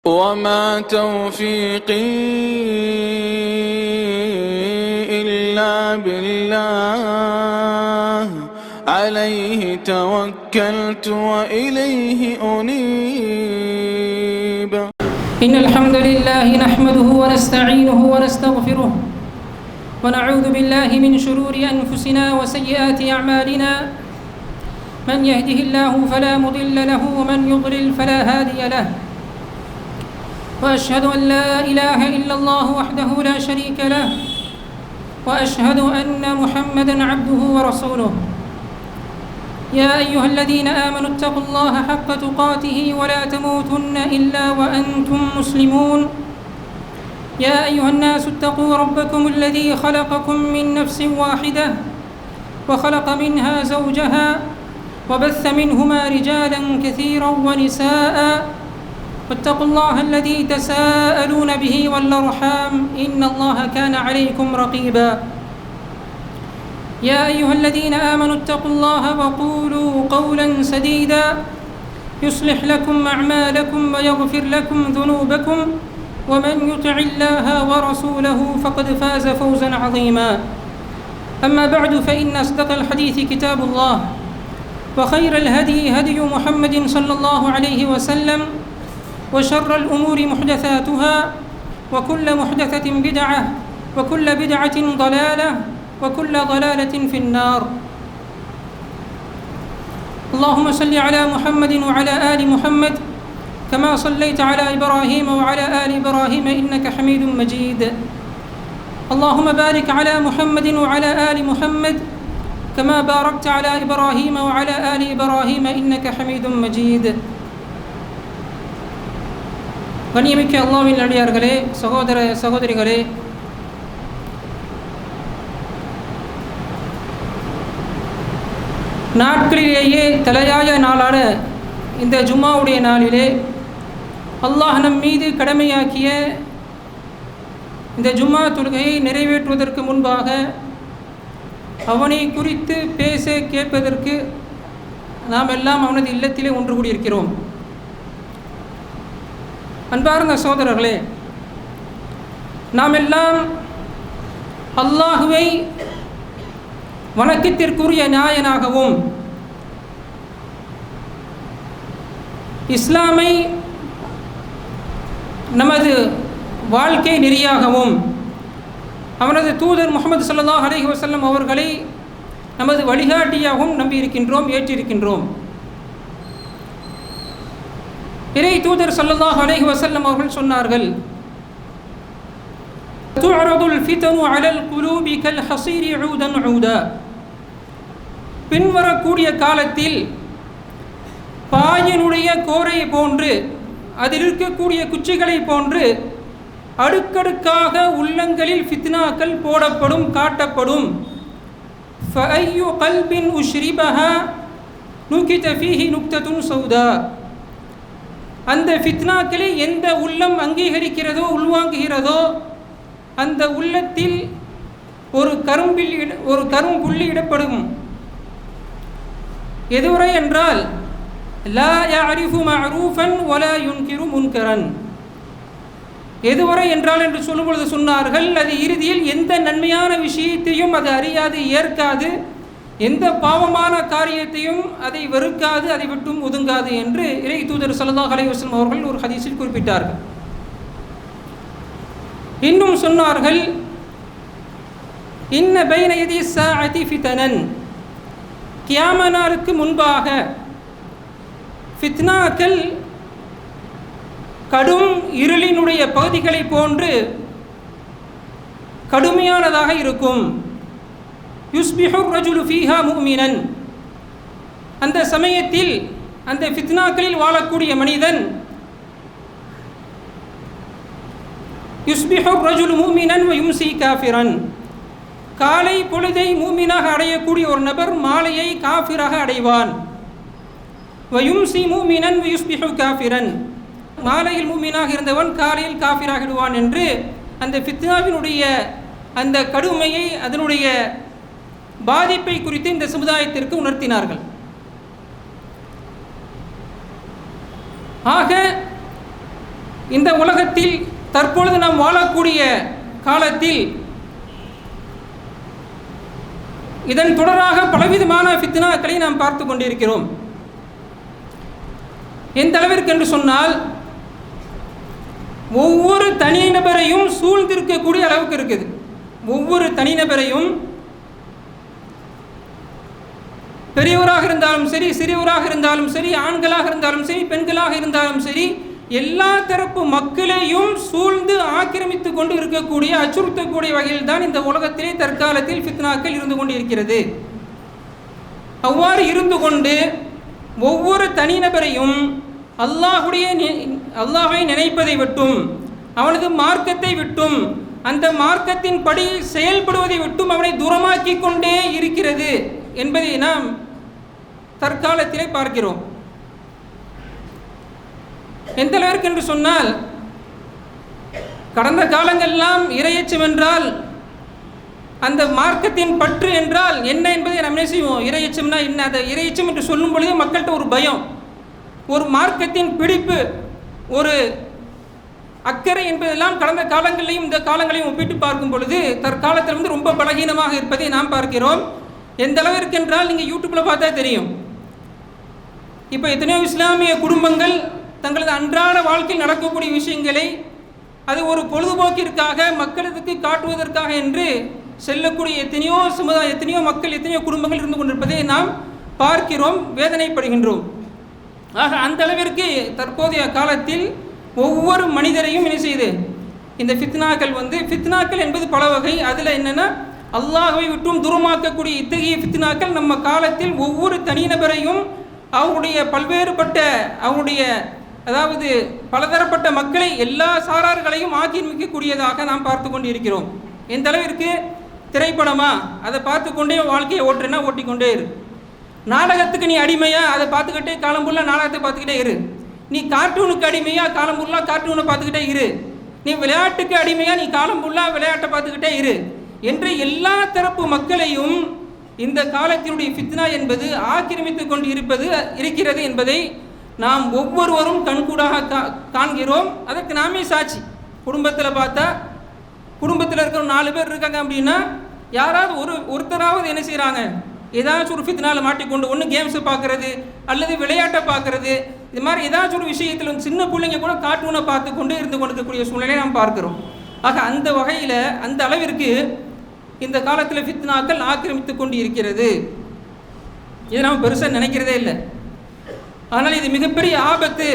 وما توفيقي إلا بالله عليه توكلت وإليه أنيب. إن الحمد لله نحمده ونستعينه ونستغفره ونعوذ بالله من شرور أنفسنا وسيئات أعمالنا. من يهده الله فلا مضل له ومن يضلل فلا هادي له. وأشهد أن لا إله إلا الله وحده لا شريك له وأشهد أن محمدًا عبده ورسوله. يا أيها الذين آمنوا اتقوا الله حق تقاته ولا تموتن إلا وأنتم مسلمون. يا أيها الناس اتقوا ربكم الذي خلقكم من نفس واحدة وخلق منها زوجها وبث منهما رجالا كثيرا ونساء. واتقوا الله الذي تساءلون به والأرحام إن الله كان عليكم رقيبا. يا أيها الذين آمنوا اتقوا الله وقولوا قولا سديدا يصلح لكم أعمالكم ويغفر لكم ذنوبكم ومن يطع الله ورسوله فقد فاز فوزا عظيما. أما بعد فإن أصدق الحديث كتاب الله وخير الهدي هدي محمد صلى الله عليه وسلم وشر الأمور محدثاتها وكل محدثة بدعة وكل بدعة ضلالة وكل ضلالة في النار. اللهم صل على محمد وعلى آل محمد كما صليت على إبراهيم وعلى آل إبراهيم إنك حميد مجيد. اللهم بارك على محمد وعلى آل محمد كما باركت على إبراهيم وعلى آل إبراهيم إنك حميد مجيد. கண்ணியமிக்க அல்லாஹ்வின் நல்லடியார்களே, சகோதர சகோதரிகளே, நாட்களிலேயே தலையாய நாளான இந்த ஜும்மாவுடைய நாளிலே அல்லாஹ் நம் மீது கடமையாக்கிய இந்த ஜும்மா தொழுகையை நிறைவேற்றுவதற்கு முன்பாக அவனை குறித்து பேச கேட்பதற்கு நாம் எல்லாம் அவனது இல்லத்திலே ஒன்று கூடியிருக்கிறோம். அன்பார்ந்த சகோதரர்களே, நாம் எல்லாம் அல்லாஹுவை வணக்கத்திற்குரிய நாயனாகவும் இஸ்லாமை நமது வாழ்க்கை நெறியாகவும் அவனது தூதர் முஹம்மது ஸல்லல்லாஹு அலைஹி வஸல்லம் அவர்களை நமது வழிகாட்டியாகவும் நம்பியிருக்கின்றோம், ஏற்றிருக்கின்றோம். இறை தூதர் ஸல்லல்லாஹு அலைஹி வஸல்லம் அவர்கள் சொன்னார்கள், துஅரதுல் ஃபிதனு அலல் குலூபி கல் ஹஸீரி ஊதன் ஊதா. பின்வரக்கூடிய காலத்தில் பாயினுடைய கோரையை போன்று, அதில் இருக்கக்கூடிய குச்சிகளை போன்று அடுக்கடுக்காக உள்ளங்களில் ஃபித்னாக்கள் போடப்படும், காட்டப்படும். ஃபஅய்யு கல்பின் உஷ்ரிபஹா நுகித ஃபீஹி நுக்தத்துன் சௌதா. அந்த ஃபித்னாக்களை எந்த உள்ளம் அங்கீகரிக்கிறதோ, உள்வாங்குகிறதோ, அந்த உள்ளத்தில் ஒரு கரும்புள்ளி இடப்படும். எதுவரை என்றால் லா யஅரிஃபு மஅரூஃபன் வலா யுன்கிரு முன்கரன். எதுவரை என்றால் என்று சொல்லும் பொழுது சொன்னார்கள், அது இறுதியில் எந்த நன்மையான விஷயத்தையும் அது அறியாது, ஏற்காது, எந்த பாவமான காரியத்தையும் அதை வெறுக்காது, அதை விட்டும் ஒதுங்காது என்று இறை தூதர் ஸல்லல்லாஹு அலைஹி வஸல்லம் அவர்கள் ஒரு ஹதீஸில் குறிப்பிட்டார்கள். இன்னும் சொன்னார்கள், இன்ன பைன யதி ஸாஅதி ஃபிதனன். கியாமத் நாளுக்கு முன்பாக ஃபித்னாக்கள் கடும் இருளினுடைய பகுதிகளை போன்று கடுமையானதாக இருக்கும். யுஸ்பிஹு ரஜுலு ஃபீஹா முஃமினன். அந்த சமயத்தில் அந்த ஃபித்னாக்களில் வாழக்கூடிய மனிதன் யுஸ்பிஹு ரஜுலு முஃமினன் வ யும்சி காஃபிரன். காலை பொழுதை மூமினாக அடையக்கூடிய ஒரு நபர் மாலையை காஃபிராக அடைவான். வ யும்சி முஃமினன் வ யுஸ்பிஹு காஃபிரன். மாலையில் மூமினாக இருந்தவன் காலையில் காஃபிராகிடுவான் என்று அந்த ஃபித்னாவினுடைய அந்த கடுமையை, அதனுடைய பாதிப்பை குறித்து இந்த சமுதாயத்திற்கு உணர்த்தினார்கள். ஆக இந்த உலகத்தில் தற்பொழுது நாம் வாழக்கூடிய காலத்தில் இதன் தொடராக பலவிதமான ஃபித்னாக்களை நாம் பார்த்து கொண்டிருக்கிறோம். எந்த அளவிற்கு என்று சொன்னால், ஒவ்வொரு தனிநபரையும் சூழ்ந்திருக்கக்கூடிய அளவுக்கு இருக்குது. ஒவ்வொரு தனிநபரையும், பெரியவராக இருந்தாலும் சரி, சிறியவராக இருந்தாலும் சரி, ஆண்களாக இருந்தாலும் சரி, பெண்களாக இருந்தாலும் சரி, எல்லா தரப்பு மக்களையும் சூழ்ந்து ஆக்கிரமித்து கொண்டு இருக்கக்கூடிய, அச்சுறுத்தக்கூடிய வகையில் தான் இந்த உலகத்திலே தற்காலத்தில் ஃபித்னாக்கள் இருந்து கொண்டு இருக்கிறது. அவ்வாறு இருந்து கொண்டு ஒவ்வொரு தனிநபரையும் அல்லாஹ்வை நினைப்பதை விட்டும், அவனது மார்க்கத்தை விட்டும், அந்த மார்க்கத்தின் படி செயல்படுவதை விட்டும் அவனை தூரமாக்கி கொண்டே இருக்கிறது என்பதை நாம் தற்காலத்திலே பார்க்கிறோம். எந்த அளவிற்கு என்று சொன்னால், கடந்த காலங்களெல்லாம் இறையச்சம் என்றால், அந்த மார்க்கத்தின் பற்று என்றால் என்ன என்பதை நாம் என்ன செய்வோம்? இறையச்சம்னா என்ன? அந்த இறையச்சம் என்று சொல்லும் பொழுதே மக்கள்கிட்ட ஒரு பயம், ஒரு மார்க்கத்தின் பிடிப்பு, ஒரு அக்கறை என்பதெல்லாம் கடந்த காலங்களையும் இந்த காலங்களையும் ஒப்பிட்டு பார்க்கும் பொழுது தற்காலத்தில் ரொம்ப பலகீனமாக இருப்பதை நாம் பார்க்கிறோம். எந்த அளவிற்கு என்றால், நீங்கள் யூடியூப்பில் பார்த்தா தெரியும். இப்போ எத்தனையோ இஸ்லாமிய குடும்பங்கள் தங்களது அன்றாட வாழ்க்கையில் நடக்கக்கூடிய விஷயங்களை அது ஒரு பொழுதுபோக்கிற்காக மக்களுக்கு காட்டுவதற்காக என்று செல்லக்கூடிய எத்தனையோ மக்கள், எத்தனையோ குடும்பங்கள் இருந்து கொண்டிருப்பதை நாம் பார்க்கிறோம், வேதனைப்படுகின்றோம். ஆக அந்த அளவிற்கு தற்போதைய காலத்தில் ஒவ்வொரு மனிதரையும் என்ன செய்யுது? இந்த ஃபித்னாக்கள் என்பது பல வகை. அதில் என்னென்னா, அல்லாஹ்வை விட்டும் தூரமாக்கக்கூடிய இத்தகைய ஃபித்னாக்கள் நம்ம காலத்தில் ஒவ்வொரு தனிநபரையும், அவருடைய பல்வேறுபட்ட, அதாவது பலதரப்பட்ட மக்களை, எல்லா சாரார்களையும் ஆக்கிரமிக்கக்கூடியதாக நாம் பார்த்து கொண்டு இருக்கிறோம். எந்த அளவிற்கு? திரைப்படமா, அதை பார்த்து கொண்டே வாழ்க்கையை ஓட்டுறேன்னா ஓட்டிக்கொண்டே இரு. நாடகத்துக்கு நீ அடிமையா, அதை பார்த்துக்கிட்டே காலம்புள்ள நாடகத்தை பார்த்துக்கிட்டே இரு. நீ கார்ட்டூனுக்கு அடிமையா, காலம்புள்ளா கார்ட்டூனை பார்த்துக்கிட்டே இரு. நீ விளையாட்டுக்கு அடிமையா, நீ காலம்புள்ளா விளையாட்டை பார்த்துக்கிட்டே இரு என்று எல்லா தரப்பு மக்களையும் இந்த காலத்தினுடைய ஃபித்னா என்பது ஆக்கிரமித்து கொண்டு இருக்கிறது என்பதை நாம் ஒவ்வொருவரும் கண்கூடாக காண்கிறோம். அதற்கு நாமே சாட்சி. குடும்பத்தில் பார்த்தா, குடும்பத்தில் இருக்கிற 4 பேர் இருக்காங்க அப்படின்னா, யாராவது ஒருத்தராவது என்ன செய்கிறாங்க? ஏதாச்சும் ஒரு ஃபித்னாவில் மாட்டிக்கொண்டு ஒன்று கேம்ஸை பார்க்குறது அல்லது விளையாட்டை பார்க்குறது, இது மாதிரி ஏதாச்சும் ஒரு விஷயத்தில் சின்ன பிள்ளைங்க கூட கார்ட்டூனை பார்த்து கொண்டு இருந்து கொண்டிருக்கக்கூடிய சூழ்நிலையை நாம் பார்க்கிறோம். ஆக அந்த வகையில், அந்த அளவிற்கு இந்த காலத்தில் ஃபித்னாக்கள் ஆக்கிரமித்து கொண்டு இருக்கிறது. இதை நாம் பெருசாக நினைக்கிறதே இல்லை. ஆனால் இது மிகப்பெரிய ஆபத்து.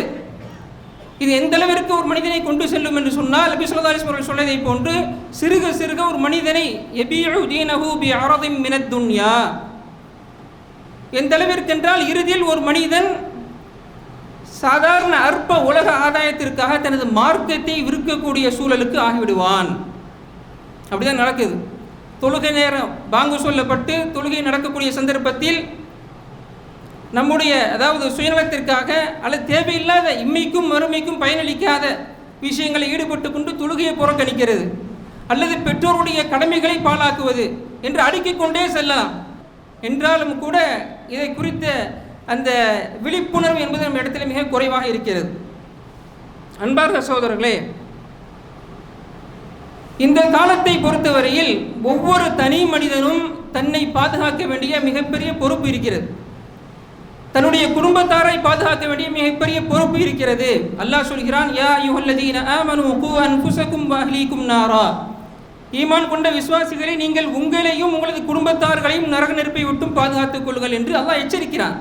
இது எந்த அளவிற்கு ஒரு மனிதனை கொண்டு செல்லும் என்று சொன்னால், நபி ஸல்லல்லாஹு அலைஹி வஸல்லம் சொன்னதை போன்று சிறுக சிறுக ஒரு மனிதனை யபீஉ தீனஹு பிஅரதின் மினத் துன்யா, எந்த அளவிற்கு என்றால் இறுதியில் ஒரு மனிதன் சாதாரண அற்ப உலக ஆதாயத்திற்காக தனது மார்க்கத்தை விற்கக்கூடிய சூழலுக்கு ஆகிவிடுவான். அப்படிதான் நடக்குது. தொழுகை நேரம் பாங்கு சொல்லப்பட்டு தொழுகை நடக்கக்கூடிய சந்தர்ப்பத்தில் நம்முடைய, அதாவது சுயநலத்திற்காக அல்லது தேவையில்லாத, இம்மைக்கும் மறுமைக்கும் பயனளிக்காத விஷயங்களை ஈடுபட்டு கொண்டு தொழுகையை புறக்கணிக்கிறது, அல்லது பெற்றோருடைய கடமைகளை பாழாக்குவது என்று அடுக்கிக் கொண்டே செல்லலாம். என்றாலும் கூட இதை குறித்த அந்த விழிப்புணர்வு என்பது நம்ம இடத்துல மிக குறைவாக இருக்கிறது. அன்பார்ந்த சகோதரர்களே, இந்த காலத்தை பொறுத்தவரையில் ஒவ்வொரு தனி மனிதனும் தன்னை பாதுகாக்க வேண்டிய மிகப்பெரிய பொறுப்பு இருக்கிறது. தன்னுடைய குடும்பத்தாரை பாதுகாக்க வேண்டிய மிகப்பெரிய பொறுப்பு இருக்கிறது. அல்லாஹ் சொல்கிறான், யா அய்யுஹல்லதீன ஆமனூ கூ அன்ஃபுஸகும் வ அஹ்லீகும் நாரா, ஈமான் கொண்ட விசுவாசிகளை நீங்கள் உங்களையும் உங்களது குடும்பத்தார்களையும் நரக நெருப்பை விட்டும் பாதுகாத்துக் கொள்ளுங்கள் என்று அல்லாஹ் எச்சரிக்கிறான்.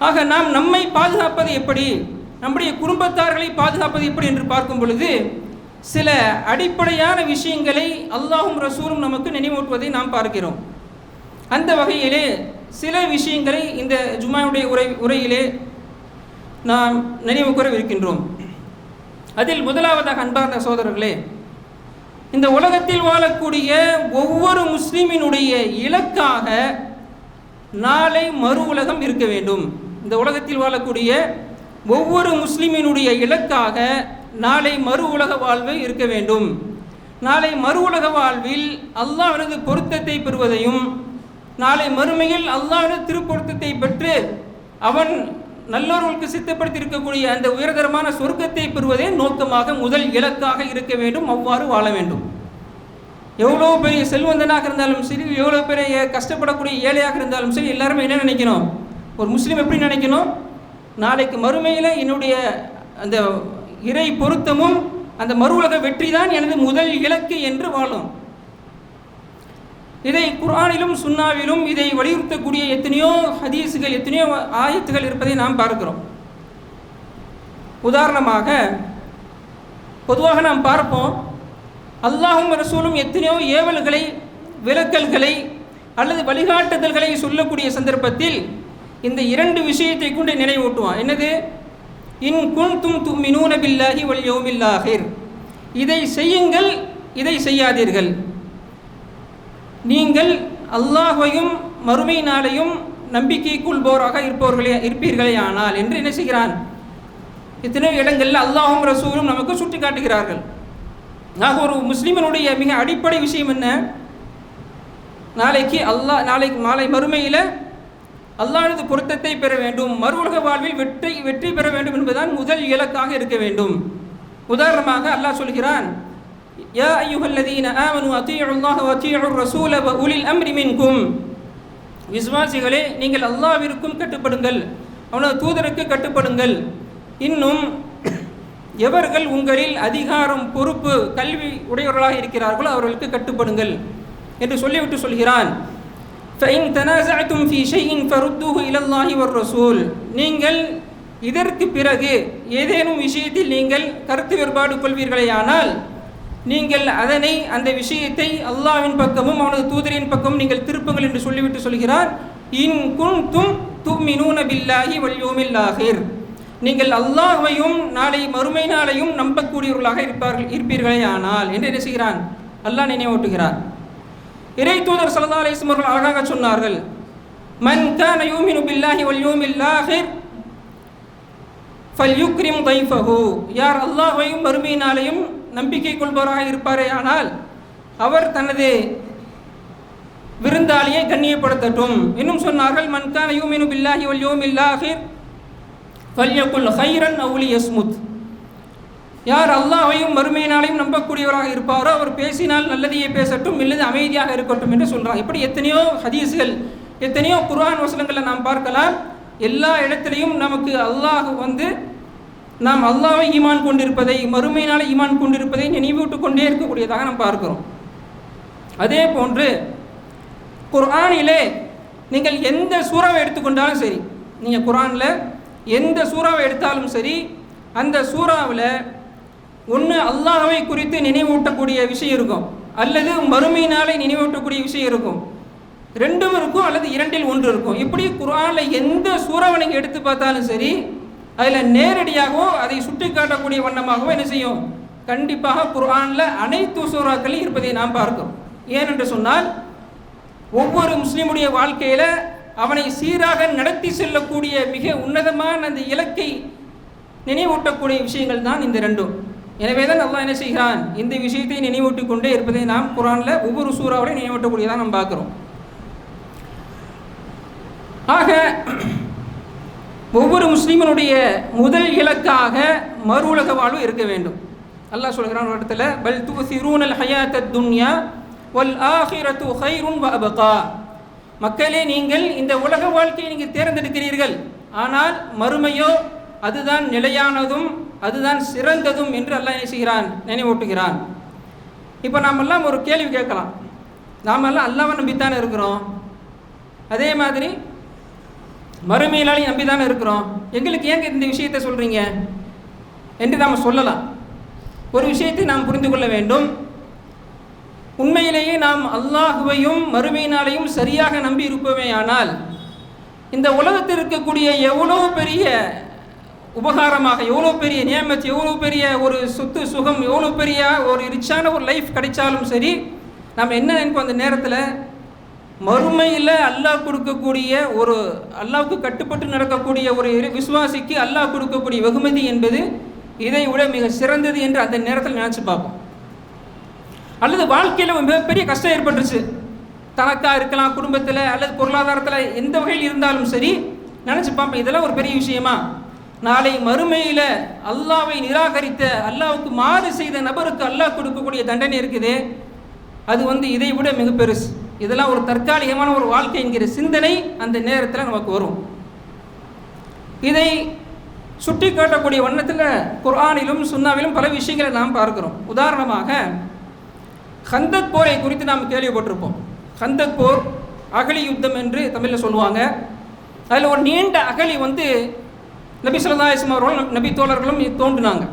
ஆக நாம் நம்மை பாதுகாப்பது எப்படி, நம்முடைய குடும்பத்தார்களை பாதுகாப்பது எப்படி என்று பார்க்கும் பொழுது சில அடிப்படையான விஷயங்களை அல்லாஹும் ரசூலும் நமக்கு நினைவூட்டுவதை நாம் பார்க்கிறோம். அந்த வகையிலே சில விஷயங்களை இந்த ஜும்மாவுடைய உரையிலே நாம் நினைவு கூறவிருக்கின்றோம். அதில் முதலாவதாக அன்பார்ந்த சகோதரர்களே, இந்த உலகத்தில் வாழக்கூடிய ஒவ்வொரு முஸ்லிமினுடைய இலக்காக நாளை மறு உலகம் இருக்க வேண்டும். இந்த உலகத்தில் வாழக்கூடிய ஒவ்வொரு முஸ்லிமினுடைய இலக்காக நாளை மறு உலக வாழ்வு இருக்க வேண்டும். நாளை மறு உலக வாழ்வில் அல்லாஹ்வினது பொருத்தத்தை பெறுவதையும், நாளை மறுமையில் அல்லாஹ்வினது திருப்பொருத்தத்தை பெற்று அவன் நல்லோர்களுக்கு சித்தப்படுத்தி இருக்கக்கூடிய அந்த உயர்தரமான சொர்க்கத்தை பெறுவதே நோக்கமாக முதல் இலக்காக இருக்க வேண்டும். அவ்வாறு வாழ வேண்டும். எவ்வளோ பெரிய செல்வந்தனாக இருந்தாலும் சரி, எவ்வளோ பெரிய கஷ்டப்படக்கூடிய ஏழையாக இருந்தாலும் சரி, எல்லாருமே என்ன நினைக்கணும்? ஒரு முஸ்லீம் எப்படி நினைக்கணும்? நாளைக்கு மறுமையில் என்னுடைய அந்த இறை பொருத்தமும் அந்த மறு உலக வெற்றி தான் எனது முதல் இலக்கு என்று வாழும். இதை குர்ஆனிலும் சுன்னாவிலும் இதை வலியுறுத்தக்கூடிய எத்தனையோ ஹதீஸுகள், எத்தனையோ ஆயத்துகள் இருப்பதை நாம் பார்க்கிறோம். உதாரணமாக பொதுவாக நாம் பார்ப்போம், அல்லாஹும் ரசூலும் எத்தனையோ ஏவல்களை, விலக்கல்களை அல்லது வழிகாட்டுதல்களை சொல்லக்கூடிய சந்தர்ப்பத்தில் இந்த இரண்டு விஷயத்தை கொண்டு நினைவூட்டுவான். என்னது? இன் குன்தும் துமினூன பில்லாஹி வல் யௌமில் ஆகிர், இதை செய்யுங்கள், இதை செய்யாதீர்கள். நீங்கள் அல்லாஹ்வையும் மறுமை நாளையும் நம்பிக்கை கொள்பவராக இருப்பீர்களே ஆனால் என்று என்ன செய்கிறான்? இத்தனை இடங்களில் அல்லாஹும் ரசூலும் நமக்கு சுட்டி காட்டுகிறார்கள். ஒரு முஸ்லிமனுடைய மிக அடிப்படை விஷயம் என்ன? நாளைக்கு மாலை மறுமையில் அல்லாஹ்வின் பொருத்தத்தை பெற வேண்டும், மறு உலக வாழ்வில் வெற்றி பெற வேண்டும் என்பதுதான் முதல் இலக்காக இருக்க வேண்டும். உதாரணமாக அல்லாஹ் சொல்கிறான், யா அய்யுஹல்லதீன ஆமனு அத்தீஉல்லாஹ வ அத்தீஉர் ரசூல வ உலில் அம்ரி மின்கும், விசுவாசிகளே நீங்கள் அல்லாஹ்விற்கும் கட்டுப்படுங்கள், அவனது தூதருக்கு கட்டுப்படுங்கள். இன்னும் எவர்கள் உங்களில் அதிகாரம், பொறுப்பு, கல்வி உடையவர்களாக இருக்கிறார்களோ அவர்களுக்கு கட்டுப்படுங்கள் என்று சொல்லிவிட்டு சொல்கிறான், ஃபஇன் தனாஸஅதும் ஃபீ ஷைஇன் ஃபருத்தூஹு இலல்லாஹி வர் ரசூல், நீங்கள் இதற்கு பிறகு ஏதேனும் விஷயத்தில் நீங்கள் கருத்து வேறுபாடு கொள்வீர்களேயானால் நீங்கள் அதனை, அந்த விஷயத்தை அல்லாஹ்வின் பக்கமும் அவனது தூதரின் பக்கமும் நீங்கள் திருப்புங்கள் என்று சொல்லிவிட்டு சொல்கிறார், இன் குன்தும் துமினூன பில்லாஹி வல் யௌமில் ஆகிர், நீங்கள் அல்லாஹ்வையும் நாளை மறுமை நாளையும் நம்பக்கூடியவர்களாக இருப்பீர்களே ஆனால் என்று என்ன செய்கிறான்? அல்லாஹ் நினைவூட்டுகிறார். இறை தூதர் ஸல்லல்லாஹு அலைஹி வஸல்லம் அவர்கள் அழகாக சொன்னார்கள், மன் கான யூமினு பில்லாஹி வல் யௌமில் ஆகிர் ஃபல்யுக்ரிம் தைஃபஹு, யார் அல்லாஹ்வையும் மறுமை நாளையும் நம்பிக்கை கொள்பவராக இருப்பாரே ஆனால் அவர் தனது விருந்தாளியை கண்ணியப்படுத்தட்டும். இன்னும் சொன்னார்கள், மன் கான யூமினு பில்லாஹி வல் யௌமில் ஆகிர் ஃபல்யகுல் கைரன் அவ் லியஸ்முத், யார் அல்லாஹ்வையும் மறுமை நாளையும் நம்பக்கூடியவராக இருப்பாரோ அவர் பேசினால் நல்லதையே பேசட்டும், இல்லது அமைதியாக இருக்கட்டும் என்று சொல்கிறாங்க. இப்படி எத்தனையோ ஹதீஸ்கள், எத்தனையோ குர்ஆன் வசனங்களை நாம் பார்க்கலாம். எல்லா இடத்திலையும் நமக்கு அல்லாஹ் நாம் அல்லாஹ்வை ஈமான் கொண்டிருப்பதை, மறுமை நாளை ஈமான் கொண்டிருப்பதை நினைவூட்டு கொண்டே இருக்கக்கூடியதாக நாம் பார்க்கிறோம். அதே போன்று குர்ஆனிலே நீங்கள் எந்த சூறாவை எடுத்துக்கொண்டாலும் சரி, நீங்கள் குர்ஆனில் எந்த சூறாவை எடுத்தாலும் சரி, அந்த சூறாவில் ஒன்று அல்லாஹ்வை குறித்து நினைவூட்டக்கூடிய விஷயம் இருக்கும், அல்லது மறுமை நாளை நினைவூட்டக்கூடிய விஷயம் இருக்கும். ரெண்டும் இருக்கும், அல்லது இரண்டில் ஒன்று இருக்கும். இப்படி குர்ஆனில் எந்த சூறாவை நீங்கள் எடுத்து பார்த்தாலும் சரி, அதில் நேரடியாகவோ அதை சுட்டி காட்டக்கூடிய வண்ணமாகவோ என்ன செய்யும்? கண்டிப்பாக குர்ஆனில் அனைத்து சூறாக்களும் இருப்பதை நாம் பார்க்கிறோம். ஏனென்று சொன்னால் ஒவ்வொரு முஸ்லீமுடைய வாழ்க்கையில் அவனை சீராக நடத்தி செல்லக்கூடிய மிக உன்னதமான அந்த இலக்கை நினைவூட்டக்கூடிய விஷயங்கள் தான் இந்த ரெண்டும். எனவே தான் அல்லாஹ் என்ன செய்கிறான்? இந்த விஷயத்தை நினைவூட்டி கொண்டே இருப்பதை நாம் குர்ஆனில் ஒவ்வொரு சூறாவோடையும் நினைவூட்டக்கூடியதாக நாம் பார்க்கிறோம். ஆக ஒவ்வொரு முஸ்லீமனுடைய முதல் இலக்காக மறு உலக வாழ்வு இருக்க வேண்டும். அல்லாஹ் சொல்கிறான் ஒரு இடத்துல, பல் துஸிரூனல் ஹயாத்தத் துன்யா வல் ஆகிரத்து கைருன் வ அபகா, மக்களே நீங்கள் இந்த உலக வாழ்க்கையை நீங்கள் தேர்ந்தெடுக்கிறீர்கள், ஆனால் மறுமையோ அதுதான் நிலையானதும் அதுதான் சிறந்ததும் என்று அல்லாஹ் என்ன செய்கிறான்? நினைவூட்டுகிறான். இப்போ நாமெல்லாம் ஒரு கேள்வி கேட்கலாம், நாமெல்லாம் அல்லாஹ்வை நம்பித்தானே இருக்கிறோம், அதே மாதிரி மறுமையிலாலையும் நம்பி தானே இருக்கிறோம், எங்களுக்கு ஏங்க இந்த விஷயத்தை சொல்கிறீங்க என்று நாம் சொல்லலாம். ஒரு விஷயத்தை நாம் புரிந்து கொள்ள வேண்டும், உண்மையிலேயே நாம் அல்லாஹ்வையும் மறுமையினாலையும் சரியாக நம்பி இருப்போமே ஆனால் இந்த உலகத்தில் இருக்கக்கூடிய எவ்வளோ பெரிய உபகாரமாக, எவ்வளோ பெரிய நியமத், எவ்வளோ பெரிய ஒரு சொத்து சுகம், எவ்வளோ பெரிய ஒரு ரிச்சான ஒரு லைஃப் கிடைச்சாலும் சரி, நம்ம என்ன நினைப்போம்? அந்த நேரத்தில் மறுமையில் அல்லாஹ் கொடுக்கக்கூடிய ஒரு, அல்லாஹ்வுக்கு கட்டுப்பட்டு நடக்கக்கூடிய ஒரு விசுவாசிக்கு அல்லாஹ் கொடுக்கக்கூடிய வெகுமதி என்பது இதை விட மிக சிறந்தது என்று அந்த நேரத்தில் நினச்சி பார்ப்போம். அல்லது வாழ்க்கையில் மிகப்பெரிய கஷ்டம் ஏற்பட்டுருச்சு, தனக்காக இருக்கலாம், குடும்பத்தில் அல்லது பொருளாதாரத்தில் எந்த வகையில் இருந்தாலும் சரி, நினச்சி பார்ப்பேன், இதெல்லாம் ஒரு பெரிய விஷயமா? நாளை மறுமையில் அல்லாஹ்வை நிராகரித்த, அல்லாஹ்வுக்கு மாறு செய்த நபருக்கு அல்லாஹ் கொடுக்கக்கூடிய தண்டனை இருக்குது, அது இதை விட மிக பெருசு. இதெல்லாம் ஒரு தற்காலிகமான ஒரு வாழ்க்கை என்கிற சிந்தனை அந்த நேரத்தில் நமக்கு வரும். இதை சுட்டி காட்டக்கூடிய வண்ணத்தில் குர்ஆனிலும் சுன்னாவிலும் பல விஷயங்களை நாம் பார்க்கிறோம். உதாரணமாக ஹந்தக் போரை குறித்து நாம் கேள்விப்பட்டிருப்போம். ஹந்தக் போர், அகழி யுத்தம் என்று தமிழில் சொல்லுவாங்க. அதில் ஒரு நீண்ட அகழி நபி ஸல்லல்லாஹு அலைஹி வஸல்லம் அவர்களும் நபி தோழர்களும் தோண்டினாங்க.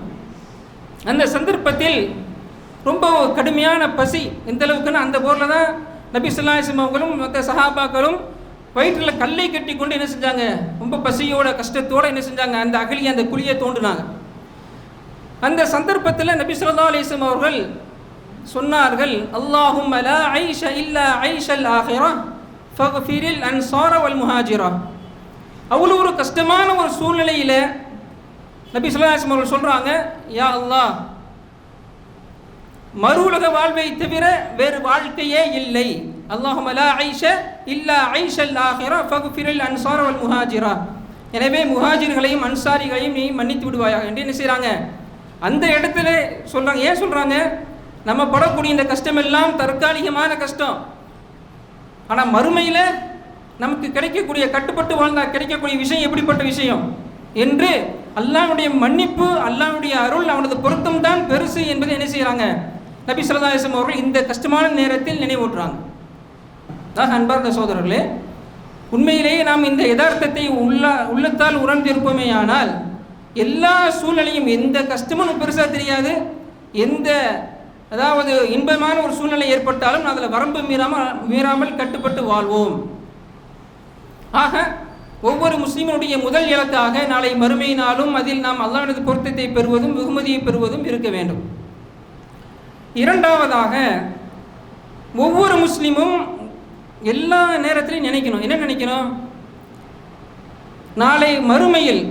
அந்த சந்தர்ப்பத்தில் ரொம்ப கடுமையான பசி. எந்த அளவுக்குன்னா அந்த போரில் தான் நபி ஸல்லல்லாஹு அலைஹி வஸல்லம் அவர்களும் மற்ற சஹாபாக்களும் வயிற்றில் கல்லை கட்டி கொண்டு என்ன செஞ்சாங்க, ரொம்ப பசியோட கஷ்டத்தோடு என்ன செஞ்சாங்க, அந்த அகழியை அந்த குழியை தோண்டினாங்க. அந்த சந்தர்ப்பத்தில் நபி ஸல்லல்லாஹு அலைஹி வஸல்லம் அவர்கள் சொன்னார்கள், அல்லாஹும்ம லா ஐஷ இல்லா ஐஷல் ஆஹிரா ஃபக்ஃபிரில் அன்சார வல் முஹாஜிரா. அவ்வளோ ஒரு கஷ்டமான ஒரு சூழ்நிலையில் நபி ஸல்லல்லாஹு அலைஹி வஸல்லம் அவர்கள் சொல்கிறாங்க, யா அல்லாஹ், மறு உலக வாழ்வை தவிர வேறு வாழ்க்கையே இல்லை. அல்லாஹும்ம லா ஐஷ இல்லா ஐஷல் ஆஹிரா ஃபக்ஃபிரில் அன்சார வல் முஹாஜிரா. எனவே முஹாஜிர்களையும் அன்சாரிகளையும் நீ மன்னித்து விடுவாயா என்று என்ன செய்கிறாங்க, அந்த இடத்துல சொல்கிறாங்க. ஏன் சொல்கிறாங்க, நம்ம படக்கூடிய இந்த கஷ்டம் எல்லாம் தற்காலிகமான கஷ்டம், ஆனால் மறுமையில் நமக்கு கிடைக்கக்கூடிய, கட்டுப்பட்டு வாழ்ந்தால் கிடைக்கக்கூடிய விஷயம் எப்படிப்பட்ட விஷயம் என்று அல்லாஹ்வுடைய மன்னிப்பு, அல்லாஹ்வுடைய அருள், அவனது பொருத்தம் தான் பெருசு என்பதை என்ன செய்கிறாங்க, நபி ஸல்லல்லாஹு அலைஹி வஸல்லம் அவர்கள் இந்த கஷ்டமான நேரத்தில் நினைவூட்டுறாங்க. அன்பார்ந்த சகோதரர்களே, உண்மையிலேயே நாம் இந்த யதார்த்தத்தை உள்ளத்தால் உணர்ந்திருப்போமேயானால் எல்லா சூழ்நிலையும், எந்த கஷ்டமும் பெருசாக தெரியாது, எந்த அதாவது இன்பமான ஒரு சூழ்நிலை ஏற்பட்டாலும் அதில் வரம்பு மீறாமல் கட்டுப்பட்டு வாழ்வோம். ஆக ஒவ்வொரு முஸ்லீமனுடைய முதல் இலக்காக நாளை மறுமையினாலும் அதில் நாம் அல்லாஹ்வின் பொருத்தத்தை பெறுவதும் வெகுமதியை பெறுவதும் இருக்க வேண்டும். இரண்டாவதாக, ஒவ்வொரு முஸ்லீமும் எல்லா நேரத்திலையும் நினைக்கணும், என்ன நினைக்கணும், நாளை மறுமையில்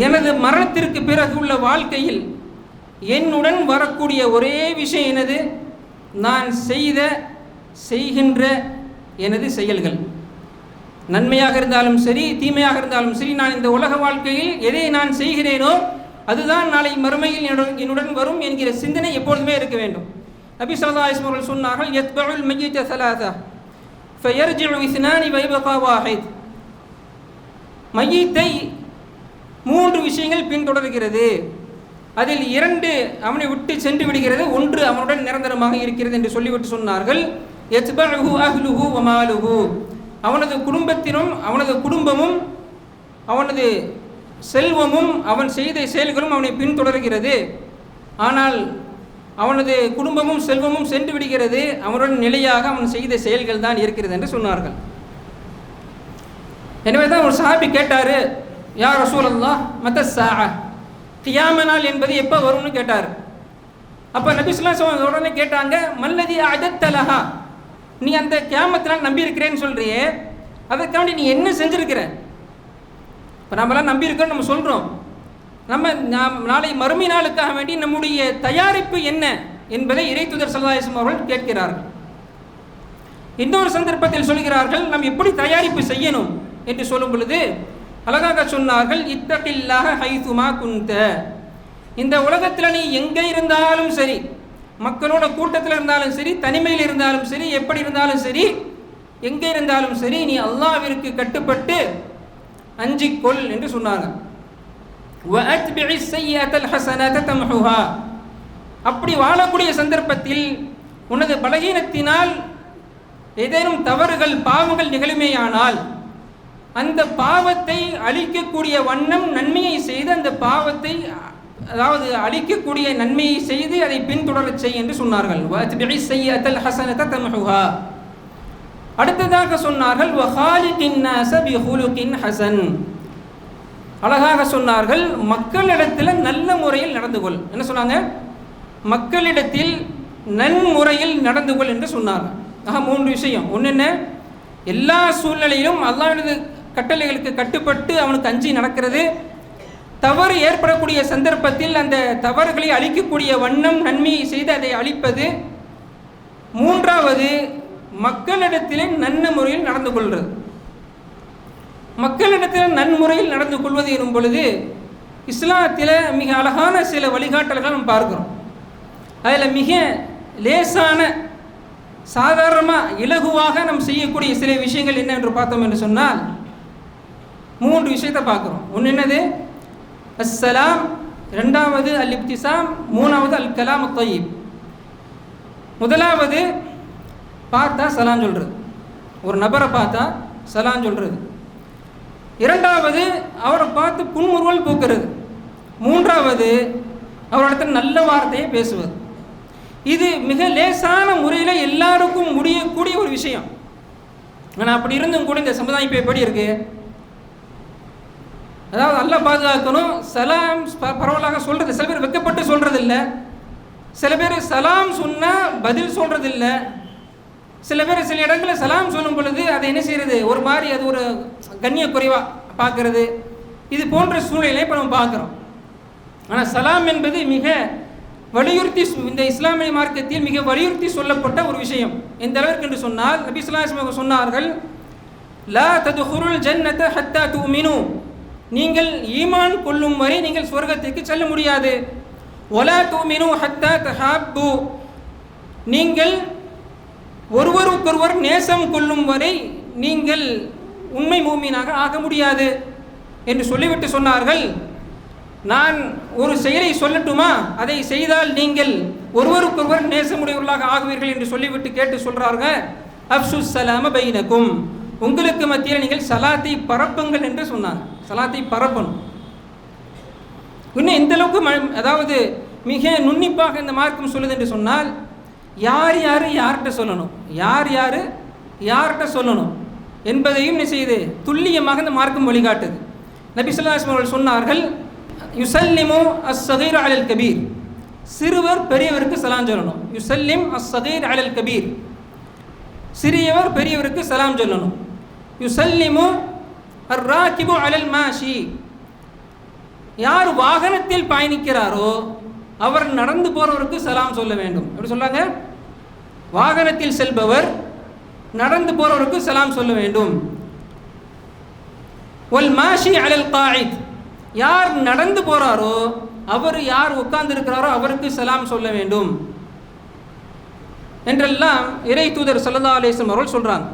எனது மரணத்திற்கு பிறகு உள்ள வாழ்க்கையில் என்னுடன் வரக்கூடிய ஒரே விஷயம் எனது, நான் செய்கின்ற எனது செயல்கள், நன்மையாக இருந்தாலும் சரி தீமையாக இருந்தாலும் சரி, நான் இந்த உலக வாழ்க்கையில் எதை நான் செய்கிறேனோ அதுதான் நாளை மறுமையில் என்னுடன் வரும் என்கிற சிந்தனை எப்பொழுதுமே இருக்க வேண்டும். நபி ஸல்லல்லாஹு அலைஹி வஸல்லம் சொன்னார்கள், யத்பஉல் மய்யித ஸலாஸா ஃபயர்ஜிஉ இஸ்னானி வயபகா வாஹித். மையத்தை 3 விஷயங்கள் பின்தொடர்கிறது, அதில் 2 அவனை விட்டு சென்று விடுகிறது, 1 அவனுடன் நிரந்தரமாக இருக்கிறது என்று சொல்லிவிட்டு சொன்னார்கள், யத்பஉஹு அஹ்லுஹு வ மாலுஹு. அவனது குடும்பமும் அவனது செல்வமும் அவன் செய்த செயல்களும் அவனை பின்தொடர்கிறது. ஆனால் அவனது குடும்பமும் செல்வமும் சென்று விடுகிறது, அவனுடன் நிலையாக அவன் செய்த செயல்கள் தான் இருக்கிறது என்று சொன்னார்கள். எனவே தான் ஒரு சஹாபி கேட்டார், யா ரசூலல்லாஹ் மத்த ஸாஅ, கியாம நாள் என்பது எப்போ வரும்னு கேட்டார். அப்போ நபி ஸல்லல்லாஹு அலைஹி வஸல்லம் உடனே கேட்டாங்க, மல்லதி அஅதத்த லஹா, நீ அந்த கியாமத்தினால் நம்பி இருக்கிறேன்னு சொல்றியே, அதற்காண்டி நீ என்ன செஞ்சிருக்கிற? இப்போ நம்மளாம் நம்பியிருக்கோன்னு நம்ம சொல்கிறோம், நாம் நாளை மறுமை நாளுக்காக வேண்டி நம்முடைய தயாரிப்பு என்ன என்பதை இறைத்தூதர் ஸல்லல்லாஹு அலைஹி வஸல்லம் அவர்கள் கேட்கிறார்கள். இன்னொரு சந்தர்ப்பத்தில் சொல்கிறார்கள், நாம் எப்படி தயாரிப்பு செய்யணும் என்று சொல்லும் பொழுது அழகாக சொன்னார்கள், இத்தகில்லாஹ ஹைதுமா குந்த. இந்த உலகத்தில் நீ எங்கே இருந்தாலும் சரி, மக்களோட கூட்டத்தில் இருந்தாலும் சரி, தனிமையில் இருந்தாலும் சரி, எப்படி இருந்தாலும் சரி, எங்கே இருந்தாலும் சரி, நீ அல்லாஹ்விற்கு கட்டுப்பட்டு அஞ்சிக்கொள் என்று சொன்னாங்க. அப்படி வாழக்கூடிய சந்தர்ப்பத்தில் உனது பலகீனத்தினால் ஏதேனும் தவறுகள் பாவங்கள் நிகழுமேயானால் அந்த பாவத்தை அழிக்கக்கூடிய வண்ணம் நன்மையை செய்து, அந்த பாவத்தை அதாவது அழிக்கக்கூடிய நன்மையை செய்து அதை பின்தொடரச் செய் என்று சொன்னார்கள். அடுத்ததாக சொன்னார்கள், அழகாக சொன்னார்கள், மக்களிடத்தில் நல்ல முறையில் நடந்து கொள். என்ன சொன்னாங்க? மக்களிடத்தில் நன்முறையில் நடந்து கொள் என்று சொன்னார்கள். ஆக 3 விஷயம். ஒன்று என்ன, எல்லா சூழ்நிலையிலும் அல்லாஹ்வினது கட்டளைகளுக்கு கட்டுப்பட்டு அவனுக்கு அஞ்சி நடக்கிறது. தவறு ஏற்படக்கூடிய சந்தர்ப்பத்தில் அந்த தவறுகளை அழிக்கக்கூடிய வண்ணம் நன்மையை செய்து அதை அழிப்பது. 3வது, மக்களிடத்திலே நல்ல முறையில் நடந்து கொள்வது. மக்களிடத்தில் நன்முறையில் நடந்து கொள்வது எனும் பொழுது இஸ்லாத்தில் மிக அழகான சில வழிகாட்டல்கள் நம்ம பார்க்கிறோம். அதில் மிக லேசான சாதாரணமாக இலகுவாக நம்ம செய்யக்கூடிய சில விஷயங்கள் என்ன என்று பார்த்தோம் என்று சொன்னால் 3 விஷயத்தை பார்க்குறோம். ஒன்று என்னது? அஸ்ஸலாம், ரெண்டாவது அல் இப்திசாம், மூணாவது அல் கலாம் தய்யிப். முதலாவது பார்த்தா சலாம் சொல்கிறது, ஒரு நபரை பார்த்தா சலாம் சொல்கிறது. இரண்டாவது அவரை பார்த்து புன்முறுவல் பூக்கிறது. மூன்றாவது அவரிடத்தில் நல்ல வார்த்தையை பேசுவது. இது மிக லேசான முறையில் எல்லாருக்கும் முடியக்கூடிய ஒரு விஷயம். ஆனால் அப்படி இருந்தும் கூட இந்த சமுதாயம் இப்போ எப்படி இருக்கு? அதாவது நல்லா பாதுகாக்கணும். சலாம் பரவலாக சொல்கிறது, சில பேர் வெக்கப்பட்டு சொல்கிறது இல்லை. சில பேர் சலாம் சொன்னால் பதில் சொல்கிறது இல்லை. சில பேர் சில இடங்களில் சலாம் சொல்லும் பொழுது அதை என்ன செய்கிறது, ஒரு மாதிரி அது ஒரு கண்ணிய குறைவாக பார்க்கறது. இது போன்ற சூழ்நிலையை இப்போ நம்ம பார்க்குறோம். ஆனால் சலாம் என்பது மிக வலியுறுத்தி, இந்த இஸ்லாமிய மார்க்கத்தில் மிக வலியுறுத்தி சொல்லப்பட்ட ஒரு விஷயம். எந்த அளவிற்கு என்று சொன்னால் நபி ஸல்லல்லாஹு அலைஹி வஸல்லம் சொன்னார்கள், லா ததுகுலுல் ஜன்னத ஹத்தா துமினு, நீங்கள் ஈமான் கொள்ளும் வரை நீங்கள் சொர்க்கத்திற்கு செல்ல முடியாது. வலா துமினு ஹத்தா தஹாப்பு, நீங்கள் ஒருவருக்கொருவர் நேசம் கொள்ளும் வரை நீங்கள் உண்மை மூமினாக ஆக முடியாது என்று சொல்லிவிட்டு சொன்னார்கள், நான் ஒரு செயலை சொல்லட்டுமா, அதை செய்தால் நீங்கள் ஒருவருக்கொருவர் நேசமுடையவர்களாக ஆகுவீர்கள் என்று சொல்லிவிட்டு கேட்டு சொல்கிறார்கள், அப்சு சலாம பைனக்கும், உங்களுக்கு மத்தியில் நீங்கள் சலாத்தை பரப்புங்கள் என்று சொன்னாங்க. சலாத்தை பரப்பணும். இன்னும் எந்த அளவுக்கு அதாவது மிக நுண்ணிப்பாக இந்த மார்க்கம் சொல்லுது என்று சொன்னால், யார் யார் யார்கிட்ட சொல்லணும், யார் யார் யார்கிட்ட சொல்லணும் என்பதையும் என்ன செய்யுது, துல்லியமாக இந்த மார்க்கம் வழிகாட்டுது. நபி ஸல்லல்லாஹு அலைஹி வஸல்லம் சொன்னார்கள், யுசல்லிமு அஸ்ஸகீர் அலல் கபீர், சிறுவர் பெரியவருக்கு சலாம் சொல்லணும். யுசல்லிம் அஸ்ஸகீர் அலல் கபீர், சிறியவர் பெரியவருக்கு சலாம் சொல்லணும். யுசல்லிமு அர்ராகிபு அலல் மாஷி, யார் வாகனத்தில் பயணிக்கிறாரோ அவர் நடந்து போறவருக்கு சலாம் சொல்ல வேண்டும். எப்படி சொல்றாங்க? வாகனத்தில் செல்பவர் நடந்து போறவருக்கு சலாம் சொல்ல வேண்டும். வல் மாஷி அலல் காயித், யார் நடந்து போறாரோ அவர் யார் உட்கார்ந்து இருக்கிறாரோ அவருக்கு சலாம் சொல்ல வேண்டும் என்றெல்லாம் இறை தூதர் ஸல்லல்லாஹு அலைஹி வஸல்லம் அவர்கள் சொல்றாங்க.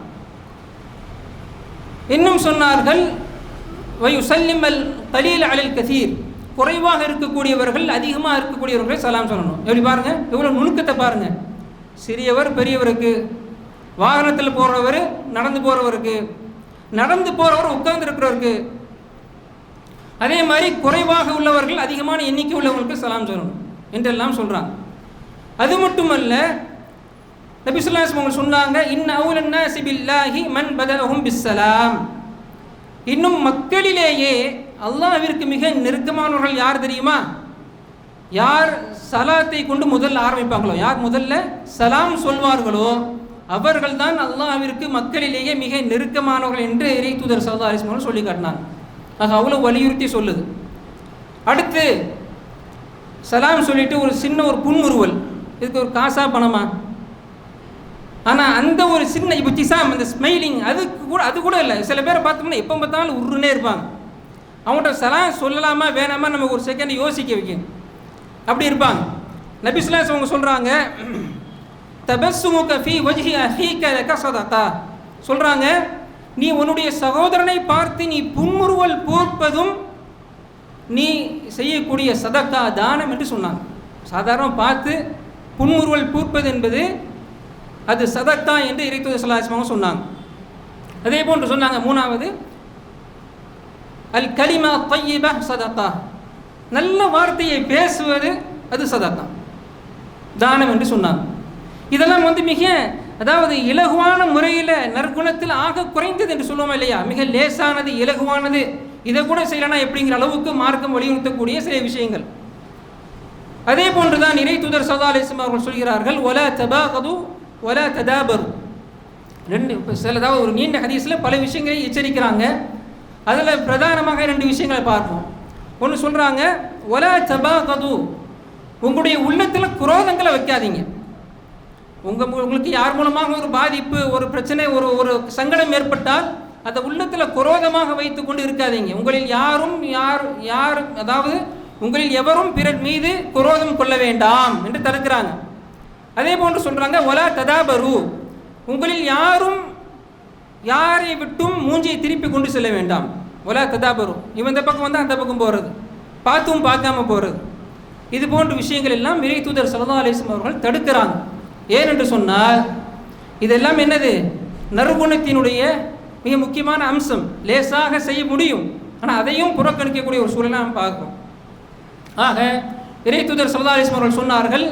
இன்னும் சொன்னார்கள், வயுசல்லிமல் கலீல் அலல் கதீர், குறைவாக இருக்கக்கூடியவர்கள் அதிகமாக இருக்கக்கூடியவர்களை சலாம் சொல்லணும். எப்படி பாருங்க, எவ்வளோ நுணுக்கத்தை பாருங்க. சிறியவர் பெரியவருக்கு, வாகனத்தில் போகிறவர் நடந்து போகிறவருக்கு, நடந்து போகிறவர் உட்கார்ந்து இருக்கிறவருக்கு, அதே மாதிரி குறைவாக உள்ளவர்கள் அதிகமான எண்ணிக்கை உள்ளவர்களுக்கு சலாம் சொல்லணும் என்றெல்லாம் சொல்கிறாங்க. அது மட்டுமல்ல, நபி ஸல்லல்லாஹு அலைஹி வஸல்லம் சொன்னாங்க, இன்ன அவுலன் நாஸி பில்லாஹி மன் பதஅஹும் பிஸ்ஸலாம், இன்னும் மக்களிலேயே அல்லாஹ்விற்கு மிக நெருக்கமானவர்கள் யார் தெரியுமா? யார் சலாத்தை கொண்டு முதல்ல ஆரம்பிப்பாங்களோ, யார் முதல்ல சலாம் சொல்வார்களோ அவர்கள் தான் அல்லாஹ்விற்கு மக்களிலேயே மிக நெருக்கமானவர்கள் என்று இறை தூதர் ஸல்லல்லாஹு அலைஹி வஸல்லம் சொல்லி காட்டினாங்க. ஆக அவ்வளோ வலியுறுத்தி சொல்லுது. அடுத்து சலாம் சொல்லிட்டு ஒரு சின்ன ஒரு புன்முறுவல், இதுக்கு ஒரு காசா பணமா? ஆனால் அந்த ஒரு சின்ன இப்திசாம், அந்த ஸ்மைலிங், அது கூட இல்லை. சில பேரை பார்த்தோம்னா எப்போ பார்த்தாலும் உருன்னே இருப்பாங்க. அவங்கள்ட்ட சலாம் சொல்லலாமா வேணாமா நமக்கு ஒரு செகண்ட் யோசிக்க வைக்கும், அப்படி இருப்பாங்க. நபி ஸல்லல்லாஹு அலைஹி வஸல்லம் சொல்கிறாங்க, தபஸ்ஸுமுக ஃபீ வஜ்ஹி அஹீக லக ஸதகா, சொல்கிறாங்க, நீ உன்னுடைய சகோதரனை பார்த்து நீ புன்முறுவல் பூர்ப்பதும் நீ செய்யக்கூடிய சதக்கா, தானம் என்று சொன்னாங்க. சாதாரண பார்த்து புன்முறுவல் பூர்ப்பது என்பது அது சதக்கா என்று இறை தூதர் ஸல்லல்லாஹு அலைஹி வஸல்லம் சொன்னாங்க. அதே போன்று சொன்னாங்க, மூணாவது அல் கலிமா தய்யிபா சதக்கா, நல்ல வார்த்தையை பேசுவது அது சதக்கா, தானம் என்று சொன்னாங்க. இதெல்லாம் மிக அதாவது இலகுவான முறையில் நற்குணத்தில் ஆக குறைந்தது என்று சொல்லுவோம் இல்லையா, மிக லேசானது, இலகுவானது, இதை கூட செய்யலனா எப்படிங்கிற அளவுக்கு மார்க்கம் வலியுறுத்தக்கூடிய சில விஷயங்கள். அதே போன்றுதான் இறை தூதர் ஸல்லல்லாஹு அலைஹி வஸல்லம் அவர்கள் சொல்கிறார்கள், வலா தபாகது வலா ததாபரு, அதாவது ஒரு நீண்ட ஹதீஸில் பல விஷயங்களை எச்சரிக்கிறாங்க. அதில் பிரதானமாக 2 விஷயங்களை பார்ப்போம். ஒன்று சொல்கிறாங்க, வலா தபாகது, உங்களுடைய உள்ளத்தில் குரோதங்களை வைக்காதீங்க. உங்களுக்கு யார் மூலமாக ஒரு பாதிப்பு, ஒரு பிரச்சனை, ஒரு சங்கடம் ஏற்பட்டால் அதை உள்ளத்தில் குரோதமாக வைத்து கொண்டு இருக்காதீங்க. உங்களில் அதாவது உங்களில் எவரும் பிறர் மீது குரோதம் கொள்ள வேண்டாம் என்று தடுக்கிறாங்க. அதே போன்று சொல்றாங்க வலா ததாபரு, உங்களில் யாரும் யாரை விட்டும் மூஞ்சியை திருப்பி கொண்டு செல்ல வேண்டாம். வலா ததாபரு, இவன் இந்த பக்கம் வந்து அந்த பக்கம் போகிறது, பார்த்தும் பார்க்காம போகிறது, இது போன்ற விஷயங்கள் எல்லாம் இறை தூதர் ஸல்லல்லாஹு அலைஹி வஸல்லம் அவர்கள் தடுக்கிறாங்க. ஏனென்று சொன்னால் இதெல்லாம் என்னது, நற்குணத்தினுடைய மிக முக்கியமான அம்சம். லேசாக செய்ய முடியும், ஆனால் அதையும் புறக்கணிக்கக்கூடிய ஒரு சூழலை நாம் பார்க்கிறோம். ஆக இறை தூதர் ஸல்லல்லாஹு அலைஹி வஸல்லம் அவர்கள் சொன்னார்கள்,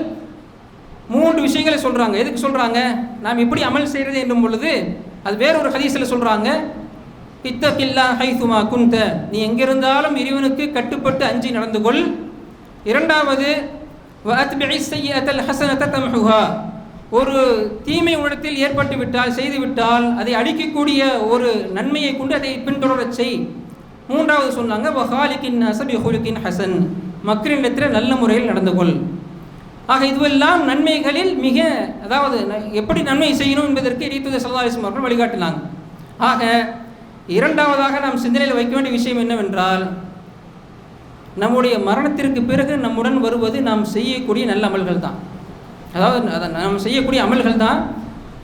3 விஷயங்களை சொல்கிறாங்க. எதுக்கு சொல்கிறாங்க? நாம் எப்படி அமல் செய்கிறது என்னும் பொழுது அது வேறொரு ஹதீஸில் சொல்கிறாங்க, இத்தகில்லா ஹைதுமா குந்த, நீ எங்கிருந்தாலும் இறைவனுக்கு கட்டுப்பட்டு அஞ்சி நடந்து கொள். இரண்டாவது வஅத்பிஇ ஸய்யிஅத்தல் ஹஸனத தம்ஹுஹா, ஒரு தீமை உடத்தில் ஏற்பட்டு விட்டால், செய்து விட்டால் அதை அழிக்கக்கூடிய ஒரு நன்மையை கொண்டு அதை பின்தொடரச் செய். மூன்றாவது சொன்னாங்க வஹாலிகின் நாஸ பிஹுலுகின் ஹஸன், மக்களிடத்தில் நல்ல முறையில் நடந்து கொள். ஆக இதுவெல்லாம் நன்மைகளில் மிக, அதாவது எப்படி நன்மை செய்யணும் என்பதற்கு இறை தூதர் ஸல்லல்லாஹு அலைஹி வஸல்லம் அவர்கள் வழிகாட்டினாங்க. ஆக இரண்டாவதாக நாம் சிந்தனையில் வைக்க வேண்டிய விஷயம் என்னவென்றால், நம்முடைய மரணத்திற்கு பிறகு நம்முடன் வருவது நாம் செய்யக்கூடிய நல்ல அமல்கள் தான். அதாவது நாம் செய்யக்கூடிய அமல்கள் தான்.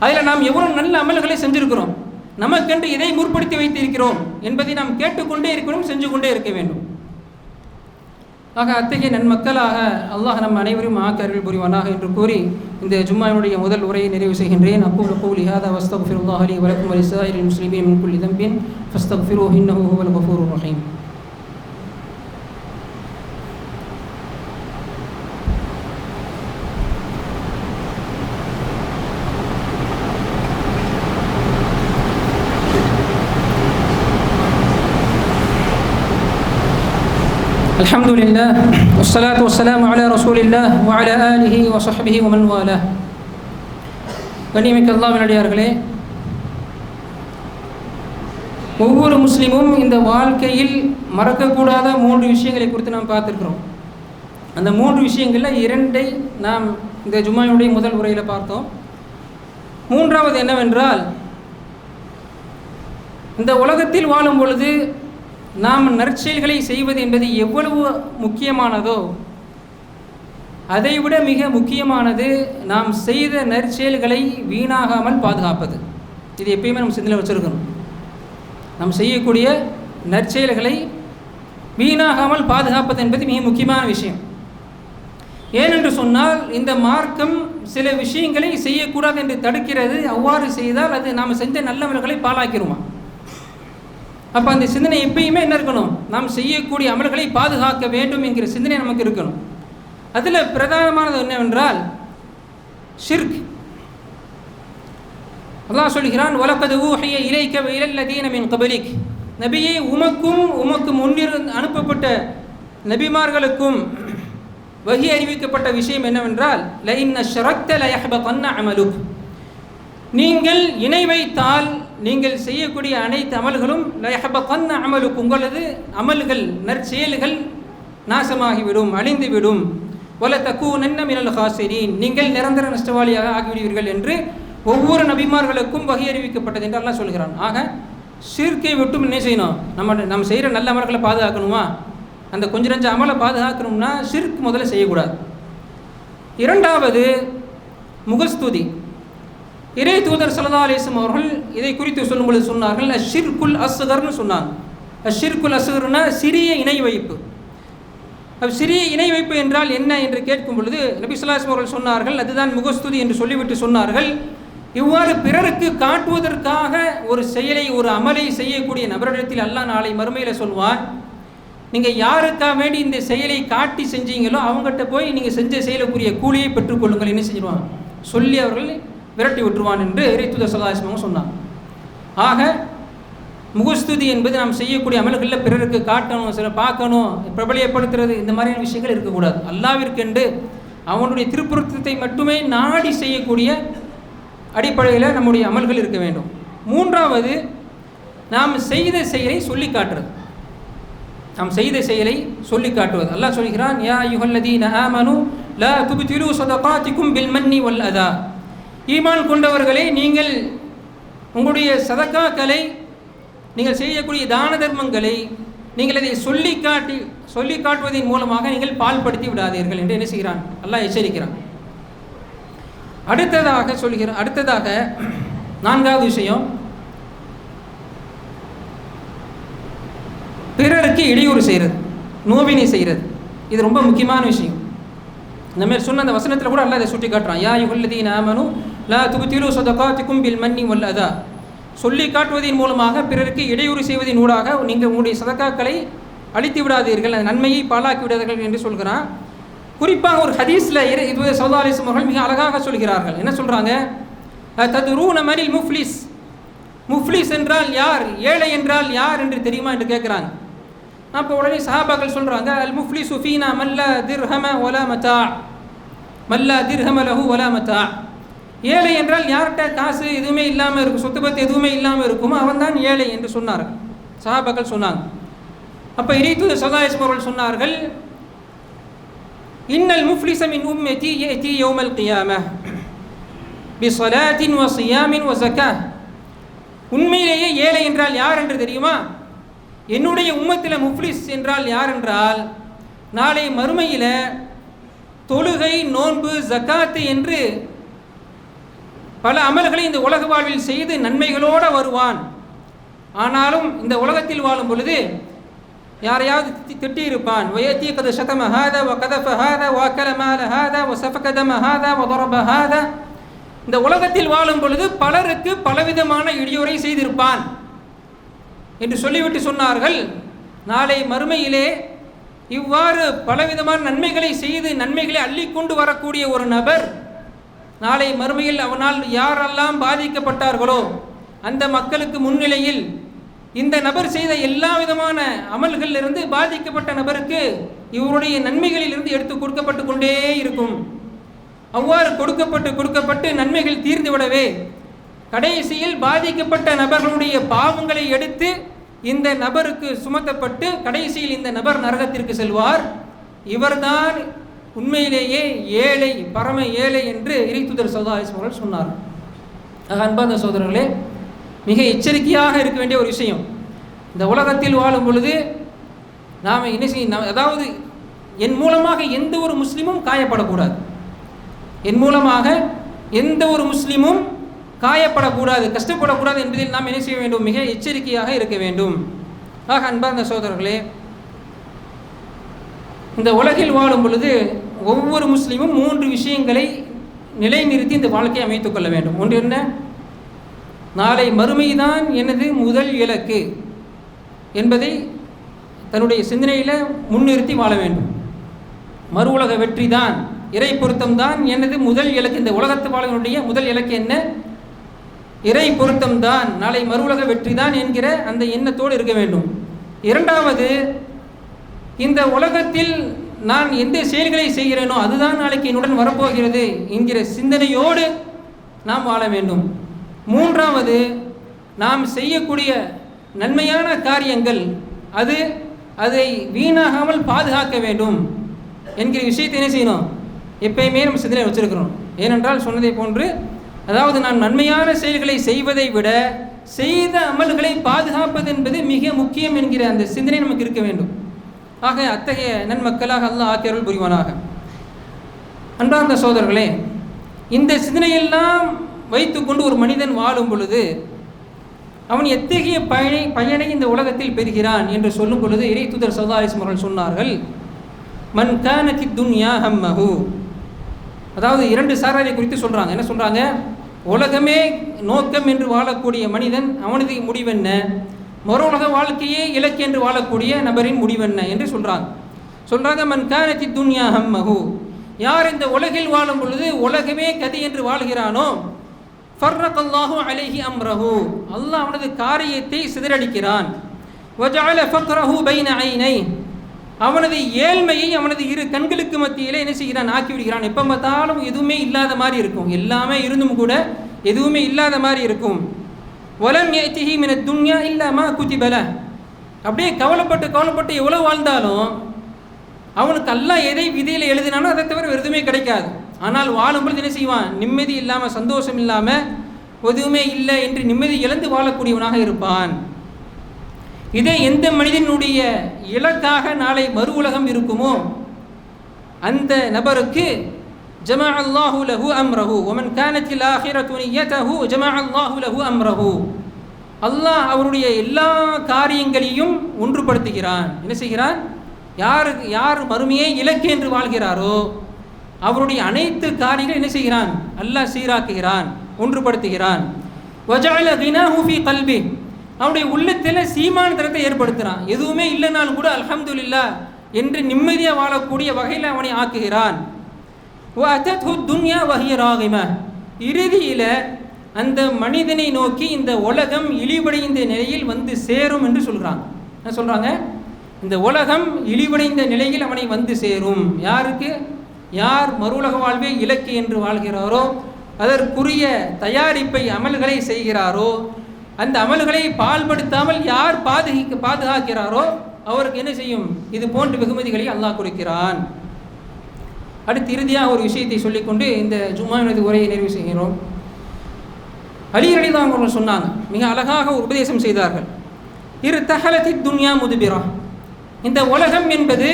அதில் நாம் எவ்வளவு நல்ல அமல்களை செஞ்சிருக்கிறோம், நமக்கென்று இதை முற்படுத்தி வைத்திருக்கிறோம் என்பதை நாம் கேட்டுக்கொண்டே இருக்கணும், செஞ்சு கொண்டே இருக்க வேண்டும். ஆக அத்தகைய நன்மக்களாக அல்லாஹ் நம் அனைவரும் ஆக்கர்கள் புரிவானாக என்று கூறி இந்த ஜும்மாவுடைய முதல் உரையை நிறைவு செய்கின்றேன். அக்கூலு கௌலி ஹாதா வஸ்தக்ஃபிருல்லாஹ் லி வ லக்கும் வ லிஸாயிரில் முஸ்லிமீன் மின் குல்லி தம்பின் ஃபஸ்தக்ஃபிரூஹு இன்னஹு ஹுவல் கஃபூருர் ரஹீம். அல்ஹம்துலில்லாஹ் வஸ்ஸலாத்து வஸ்ஸலாமு அலா ரசூலில்லாஹ் வ அலா ஆலிஹி வ ஸஹ்பிஹி வ மன் வாலா. கண்ணியமிக்க அல்லாஹ்வின் அடியார்களே, ஒவ்வொரு முஸ்லிமும் இந்த வாழ்க்கையில் மறக்கக்கூடாத 3 விஷயங்களை குறித்து நாம் பார்த்துருக்கிறோம். அந்த 3 விஷயங்களில் 2ஐ நாம் இந்த ஜும்மாவுடைய முதல் உரையில் பார்த்தோம். மூன்றாவது என்னவென்றால், இந்த உலகத்தில் வாழும் பொழுது நாம் நற்செயல்களை செய்வது என்பது எவ்வளவு முக்கியமானதோ அதைவிட மிக முக்கியமானது நாம் செய்த நற்செயல்களை வீணாகாமல் பாதுகாப்பது. இது எப்பயுமே நம்ம சிந்தனையில் வச்சுருக்கணும். நாம் செய்யக்கூடிய நற்செயல்களை வீணாகாமல் பாதுகாப்பது என்பது மிக முக்கியமான விஷயம். ஏனென்று சொன்னால் இந்த மார்க்கம் சில விஷயங்களை செய்யக்கூடாது என்று தடுக்கிறது. அவ்வாறு செய்தால் அது நாம் செஞ்ச நல்லவர்களை பாழாக்கிடுமா. அப்போ அந்த சிந்தனை எப்பயுமே என்ன இருக்கணும், நாம் செய்யக்கூடிய அமல்களை பாதுகாக்க வேண்டும் என்கிற சிந்தனை நமக்கு இருக்கணும். அதில் பிரதானமானது என்னவென்றால் ஷிர்க். அல்லாஹ் சொல்கிறான், வலகத் ஊஹிய இலைக வ இலல்லதீன மின் கப்லிக், நபியே உமக்கு முன்னிருந்து அனுப்பப்பட்ட நபிமார்களுக்கும் வஹி அறிவிக்கப்பட்ட விஷயம் என்னவென்றால், லஇன் அஷ்ரக்த லயஹ்பதன்ன அமலுக், நீங்கள் இணை வைத்தால் நீங்கள் செய்யக்கூடிய அனைத்து அமல்களும் லயஹ்பதன்ன அமலுக், உங்களது அமல்கள் நற்செயல்கள் நாசமாகிவிடும், அழிந்துவிடும். வல தகூனன்ன மினல் ஹாசிரீன், நீங்கள் நிரந்தர நஷ்டவாளியாக ஆகிவிடுவீர்கள் என்று ஒவ்வொரு நபிமார்களுக்கும் வஹி அறிவிக்கப்பட்டது என்று அல்லாஹ் சொல்கிறான். ஆக ஷிர்கை விட்டும் என்ன செய்யணும், நம்ம செய்கிற நல்ல அமல்களை பாதுகாக்கணுமா, அந்த கொஞ்சம் நஞ்ச அமலை பாதுகாக்கணும்னா ஷிர்க் முதல்ல செய்யக்கூடாது. இரண்டாவது முகஸ்துதி. இறை தூதர் ஸல்லல்லாஹு அலைஹி வஸல்லம் அவர்கள் இதை குறித்து சொல்லும்பொழுது சொன்னார்கள், அஷ்ஷிர்குல் அஸ்கர்னு சொன்னாங்க. அஷ்ஷிர்குல் அஸ்கர்னா சிறிய இணை வைப்பு. சிறிய இணை வைப்பு என்றால் என்ன என்று கேட்கும் பொழுது நபி ஸல்லல்லாஹு அலைஹி வஸல்லம் அவர்கள் சொன்னார்கள், அதுதான் முகஸ்துதி என்று சொல்லிவிட்டு சொன்னார்கள், இவ்வாறு பிறருக்கு காட்டுவதற்காக ஒரு செயலை ஒரு அமலை செய்யக்கூடிய நபரிடத்தில் அல்லாஹ் நாளை மறுமையில் சொல்வான், நீங்கள் யாருக்காக வேண்டி இந்த செயலை காட்டி செஞ்சீங்களோ அவங்ககிட்ட போய் நீங்கள் செஞ்ச செயலுக்குரிய கூலியை பெற்றுக்கொள்ளுங்கள் என்ன செஞ்சிருவாங்க சொல்லி அவர்கள் விரட்டி விட்டுருவான் என்று இறை தூதர் ஸல்லல்லாஹு அலைஹி வஸல்லம் சொன்னாங்க. ஆக முகஸ்துதி என்பது நாம் செய்யக்கூடிய அமல்களில் பிறருக்கு காட்டணும், சில பார்க்கணும், பிரபலியப்படுத்துறது, இந்த மாதிரியான விஷயங்கள் இருக்கக்கூடாது. அல்லாஹ்விற்கென்று அவனுடைய திருப்பொருத்தத்தை மட்டுமே நாடி செய்யக்கூடிய அடிப்படையில் நம்முடைய அமல்கள் இருக்க வேண்டும். மூன்றாவது, நாம் செய்த செயலை சொல்லி காட்டுறது. நாம் செய்த செயலை சொல்லி காட்டுவது. அல்லாஹ் சொல்கிறான், யா அய்யுஹல்லதீன ஆமனு லா துப்திலு ஸதகாத்திக்கும் பில் மன்னி வல் அதா, ஈமான் கொண்டவர்களே நீங்கள் உங்களுடைய சதக்காக்களை நீங்கள் செய்யக்கூடிய தான தர்மங்களை நீங்கள் அதை சொல்லி காட்டுவதன் மூலமாக நீங்கள் பால்படுத்தி விடாதீர்கள் என்று என்ன செய்கிறான்? அல்லாஹ் எச்சரிக்கிறான். அடுத்ததாக நான்காவது விஷயம், பிறருக்கு இடையூறு செய்கிறது, நோவினை செய்கிறது. இது ரொம்ப முக்கியமான விஷயம். இந்த மாதிரி சொன்ன அந்த வசனத்தில் கூட அல்லாஹ் இதை சுட்டி காட்டுறான். யா அய்யுஹல்லதீன ஆமனு லா துப்திலு ஸதகாத்திக்கும் பில் மன்னி வல் அதா. சொல்லி காட்டுவதன் மூலமாக பிறருக்கு இடையூறு செய்வதன் ஊடாக நீங்கள் உங்களுடைய சதகாக்களை அழித்து விடாதீர்கள், அந்த நன்மையை பாழாக்கி விடாதீர்கள் என்று சொல்கிறான். குறிப்பாக ஒரு ஹதீஸில் இது ஸல்லல்லாஹு அலைஹி வஸல்லம் அவர்கள் மிக அழகாக சொல்கிறார்கள். என்ன சொல்கிறாங்க? ததுரூன மனில் முஃப்லிஸ். முஃப்லிஸ் என்றால் யார், ஏழை என்றால் யார் என்று தெரியுமா என்று கேட்குறாங்க. அப்போ உடனே சஹாபாக்கள் சொல்கிறாங்க, அல் முஃப்லிஸு ஃபீனா மல்லா திர்ஹம வலா மதா, மல்லா திர்ஹம லஹு வலா மதா. ஏழை என்றால் யார்கிட்ட காசு எதுவுமே இல்லாமல் இருக்கும், சொத்து பத்து எதுவுமே இல்லாமல் இருக்குமோ அவன் தான் ஏழை என்று சொன்னார். சஹாபாக்கள் சொன்னாங்க. அப்போ இறைத்தூதர் ஸல்லல்லாஹு அலைஹி வஸல்லம் அவர்கள் சொன்னார்கள், இன்னல் முஃப்லிஸ மின் உம்மதி யஅதி யௌமல் கியாமஹ் பிஸலாத்தின் வ ஸியாமின் வ ஸகாஹ். உண்மையிலேயே ஏழை என்றால் யார் என்று தெரியுமா? என்னுடைய உம்மத்தில் முஃப்லிஸ் என்றால் யார் என்றால், நாளை மறுமையில் தொழுகை, நோன்பு, ஜக்காத்து என்று பல அமல்களை இந்த உலக வாழ்வில் செய்து நன்மைகளோடு வருவான். ஆனாலும் இந்த உலகத்தில் வாழும் பொழுது யாரையாவது திட்டியிருப்பான். வயத்தி கத சதம ஹாதா வ கதஃப ஹாதா வ அகல மால ஹாதா வ சஃபக தம ஹாதா வ ضرب ஹாதா. இந்த உலகத்தில் வாழும் பொழுது பலருக்கு பலவிதமான இடையூறை செய்திருப்பான் என்று சொல்லிவிட்டு சொன்னார்கள், நாளை மறுமையிலே இவ்வாறு பலவிதமான நன்மைகளை செய்து நன்மைகளை அள்ளிக்கொண்டு வரக்கூடிய ஒரு நபர் நாளை மறுமையில் அவனால் யாரெல்லாம் பாதிக்கப்பட்டார்களோ அந்த மக்களுக்கு முன்னிலையில் இந்த நபர் செய்த எல்லா விதமான அமல்களிலிருந்து பாதிக்கப்பட்ட நபருக்கு இவருடைய நன்மைகளிலிருந்து எடுத்து கொடுக்கப்பட்டு கொண்டே இருக்கும். அவ்வாறு கொடுக்கப்பட்டு நன்மைகள் தீர்ந்து விடவே கடைசியில் பாதிக்கப்பட்ட நபர்களுடைய பாவங்களை எடுத்து இந்த நபருக்கு சுமத்தப்பட்டு கடைசியில் இந்த நபர் நரகத்திற்கு செல்வார். இவர்தான் உண்மையிலேயே ஏழை, பரம ஏழை என்று இறைத்தூதர் ஸல்லல்லாஹு அலைஹி வஸல்லம் சொன்னார். அன்பார்ந்த சகோதரர்களே, மிக எச்சரிக்கையாக இருக்க வேண்டிய ஒரு விஷயம். இந்த உலகத்தில் வாழும் பொழுது நாம் என்ன செய்ய, அதாவது என் மூலமாக எந்த ஒரு முஸ்லீமும் காயப்படக்கூடாது, என் மூலமாக எந்த ஒரு முஸ்லீமும் காயப்படக்கூடாது, கஷ்டப்படக்கூடாது என்பதில் நாம் என்ன செய்ய வேண்டும்? மிக எச்சரிக்கையாக இருக்க வேண்டும். ஆக அன்பார்ந்த சகோதரர்களே, இந்த உலகில் வாழும் பொழுது ஒவ்வொரு முஸ்லீமும் 3 விஷயங்களை நிலைநிறுத்தி இந்த வாழ்க்கையை அமைத்துக் கொள்ள வேண்டும். ஒன்று என்ன? நாளை மறுமைதான் எனது முதல் இலக்கு என்பதை தன்னுடைய சிந்தனையில் முன்னிறுத்தி வாழ வேண்டும். மறு உலக வெற்றி தான், இறை பொருத்தம் தான் எனது முதல் இலக்கு. இந்த உலகத்து வாழ்வனுடைய முதல் இலக்கு என்ன? இறை பொருத்தம் தான், நாளை மறு உலக வெற்றி தான் என்கிற அந்த எண்ணத்தோடு இருக்க வேண்டும். இரண்டாவது, இந்த உலகத்தில் நான் எந்த செயல்களை செய்கிறேனோ அதுதான் நாளைக்கு என்னுடன் வரப்போகிறது என்கிற சிந்தனையோடு நாம் வாழ வேண்டும். மூன்றாவது, நாம் செய்யக்கூடிய நன்மையான காரியங்கள் அதை வீணாகாமல் பாதுகாக்க வேண்டும் என்கிற விஷயத்தை என்ன செய்யணும்? எப்பயுமே நம்ம சிந்தனை வச்சிருக்கிறோம். ஏனென்றால் சொன்னதை போன்று, அதாவது நான் நன்மையான செயல்களை செய்வதை விட செய்த அமல்களை பாதுகாப்பது என்பது மிக முக்கியம் என்கிற அந்த சிந்தனை நமக்கு இருக்க வேண்டும். ஆக அத்தகைய நன்மக்களாக அல்லாஹ் ஆக்கியருள் புரிவானாக. அன்பார்ந்த சகோதரர்களே, இந்த சிந்தனையெல்லாம் வைத்துக்கொண்டு ஒரு மனிதன் வாழும் பொழுது அவன் எத்தகைய பயனை இந்த உலகத்தில் பெறுகிறான் என்று சொல்லும் பொழுது இறைத்தூதர் ஸல்லல்லாஹு அலைஹி வஸல்லம் அவர்கள் சொன்னார்கள், மன் கானத்தி துன்யா ஹம்மஹு. அதாவது 2 சாராரை குறித்து சொல்கிறாங்க. என்ன சொல்கிறாங்க? உலகமே நோக்கம் என்று வாழக்கூடிய மனிதன் அவனது முடிவென்ன, மறு உலக வாழ்க்கையே இலக்கு என்று வாழக்கூடிய நபரின் முடிவென்ன என்று சொல்கிறாங்க. மன் கானத்தி துன்யா ஹம்மஹு, யார் இந்த உலகில் வாழும் பொழுது உலகமே கதி என்று வாழ்கிறானோ, ஃபர்ரகல்லாஹு அலைஹி அம்ரஹு, அல்லாஹ் அவனது காரியத்தை சிதறடிக்கிறான். வஜஅல ஃபக்ரஹு பைன ஐனை, அவனது ஏழ்மையை அவனது 2 கண்களுக்கு மத்தியிலே என்ன செய்கிறான்? ஆக்கி விடுகிறான். எப்போ பார்த்தாலும் எதுவுமே இல்லாத மாதிரி இருக்கும், எல்லாமே இருந்தும் கூட எதுவுமே இல்லாத மாதிரி இருக்கும். வலம் யஅதிஹி மினத் துன்யா இல்லா மா குதிப லஹ், அப்படியே கவலைப்பட்டு எவ்வளோ வாழ்ந்தாலும் அவனுக்கு அல்லாஹ் எதை விதியில் எழுதினானோ அதை தவிர எதுவுமே கிடைக்காது. ஆனால் வாழும்பொழுது என்ன செய்வான்? நிம்மதி இல்லாமல், சந்தோஷம் இல்லாமல், எதுவுமே இல்லை என்று நிம்மதி இழந்து வாழக்கூடியவனாக இருப்பான். இதே எந்த மனிதனுடைய இலக்காக நாளை மறு உலகம் இருக்குமோ அந்த நபருக்கு ஜமா அல்லாஹு லஹு அம்ரஹு வமன் கானத்தில் ஆஹிரத்து நிய்யதஹு ஜமா அல்லாஹு லஹு அம்ரஹு. அல்லாஹ் அவருடைய எல்லா காரியங்களையும் ஒன்றுபடுத்துகிறான். என்ன செய்கிறான்? யார் மறுமையை இலக்கு என்று வாழ்கிறாரோ அவருடைய அனைத்து காரியங்களும் என்ன செய்கிறான்? அல்லாஹ் சீராக்குகிறான், ஒன்றுபடுத்துகிறான். வஜஅல கினாஹு ஃபீ கல்பி, அவருடைய உள்ளத்தில் சீமானத்தனத்தை ஏற்படுத்துகிறான். எதுவுமே இல்லைனாலும் கூட அல்ஹம்துலில்லாஹ் என்று நிம்மதியாக வாழக்கூடிய வகையில் அவனை ஆக்குகிறான். வஅதத்ஹு துன்யா வஹிய ராகிமா, இறுதியில் அந்த மனிதனை நோக்கி இந்த உலகம் இழிவடைந்த நிலையில் வந்து சேரும் என்று சொல்கிறாங்க. என்ன சொல்கிறாங்க? இந்த உலகம் இழிவடைந்த நிலையில் அவனை வந்து சேரும். யாருக்கு? யார் மறுவுலக வாழ்வே இலக்கு என்று வாழ்கிறாரோ, அதற்குரிய தயாரிப்பை அமல்களை செய்கிறாரோ, அந்த அமல்களை பால்படுத்தாமல் யார் பாதுகாக்கிறாரோ அவருக்கு என்ன செய்யும்? இது போன்ற வெகுமதிகளை அல்லாஹ் கொடுக்கிறான். அடுத்து இறுதியாக ஒரு விஷயத்தை சொல்லிக்கொண்டு இந்த ஜும்மாவினது உரையை நிறைவு செய்கிறோம். அலி ரலியல்லாஹு அன்ஹு சொன்னாங்க, மிக அழகாக ஒரு உபதேசம் செய்தார்கள். இரு தஹலத்தி துன்யா முதுபிரா, இந்த உலகம் என்பது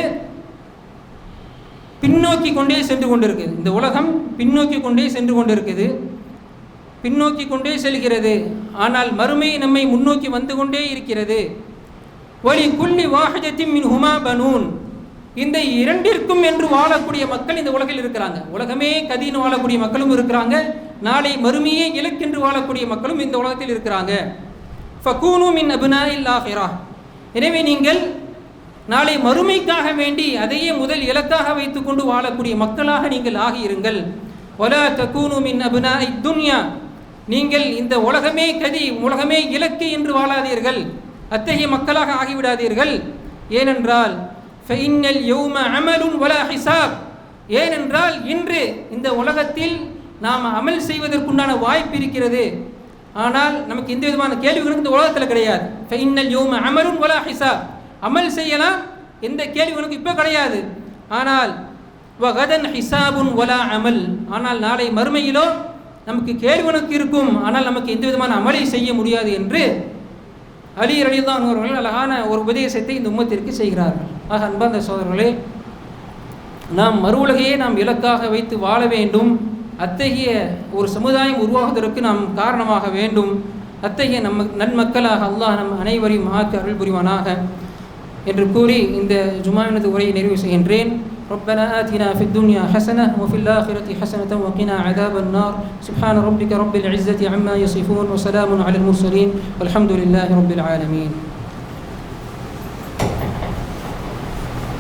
பின்னோக்கி கொண்டே சென்று கொண்டிருக்குது. இந்த உலகம் பின்னோக்கி கொண்டே சென்று கொண்டிருக்குது, பின்னோக்கி கொண்டே செல்கிறது. ஆனால் மறுமை நம்மை முன்னோக்கி வந்து கொண்டே இருக்கிறது. வலி குல்லி வாஹிதத்தின் மின் ஹுமா பனூன், இந்த இரண்டிற்கும் என்று வாழக்கூடிய மக்கள் இந்த உலகில் இருக்கிறாங்க. உலகமே கதின்னு வாழக்கூடிய மக்களும் இருக்கிறாங்க, நாளை மறுமையே இலக்கென்று வாழக்கூடிய மக்களும் இந்த உலகத்தில் இருக்கிறாங்க. ஃபகூனு மின் அப்னாஇல் ஆகிரா, எனவே நீங்கள் நாளை மறுமைக்காக வேண்டி அதையே முதல் இலக்காக வைத்துக்கொண்டு வாழக்கூடிய மக்களாக நீங்கள் ஆகியிருங்கள். வலா தகூனு மின் அப்னாஇத் துன்யா, நீங்கள் இந்த உலகமே கதி, உலகமே இலக்கு என்று வாழாதீர்கள், அத்தகைய மக்களாக ஆகிவிடாதீர்கள். ஏனென்றால் ஃபஇன்னல் யௌம அமலுன் வலா ஹிசாப், ஏனென்றால் இன்று இந்த உலகத்தில் நாம் அமல் செய்வதற்குண்டான வாய்ப்பு இருக்கிறது, ஆனால் நமக்கு எந்த விதமான கேள்விகளும் இந்த உலகத்தில் கிடையாது. ஃபஇன்னல் யௌம அமலுன் வலா ஹிசாப், அமல் செய்யலாம், எந்த கேள்விகளுக்கும் இப்போ கிடையாது. ஆனால் வகதன் ஹிசாபுன் வலா அமல், ஆனால் நாளை மறுமையிலோ நமக்கு கேள்விகளுக்கு இருக்கும், ஆனால் நமக்கு எந்த விதமான அமலை செய்ய முடியாது என்று அலி ரலியல்லாஹு அன்ஹு அவர்கள் அழகான ஒரு உபதேசத்தை இந்த உம்மத்திற்கு செய்கிறார்கள். ஆக அன்பார்ந்த சகோதரர்களே, நாம் மறுவுலகையே நாம் இலக்காக வைத்து வாழ வேண்டும். அத்தகைய ஒரு சமுதாயம் உருவாகுவதற்கு நாம் காரணமாக வேண்டும். அத்தகைய நன்மக்களாக அல்லாஹ் நம் அனைவரையும் ஆக்கி அருள் புரிவானாக என்று கூறி இந்த ஜும்மாவினது உரையை நிறைவு செய்கின்றேன். ربنا آتنا في الدنيا حسنة وفي الآخرة حسنة وقنا عذاب النار. سبحان ربك رب العزة عما يصفون وسلام على المرسلين والحمد لله رب العالمين.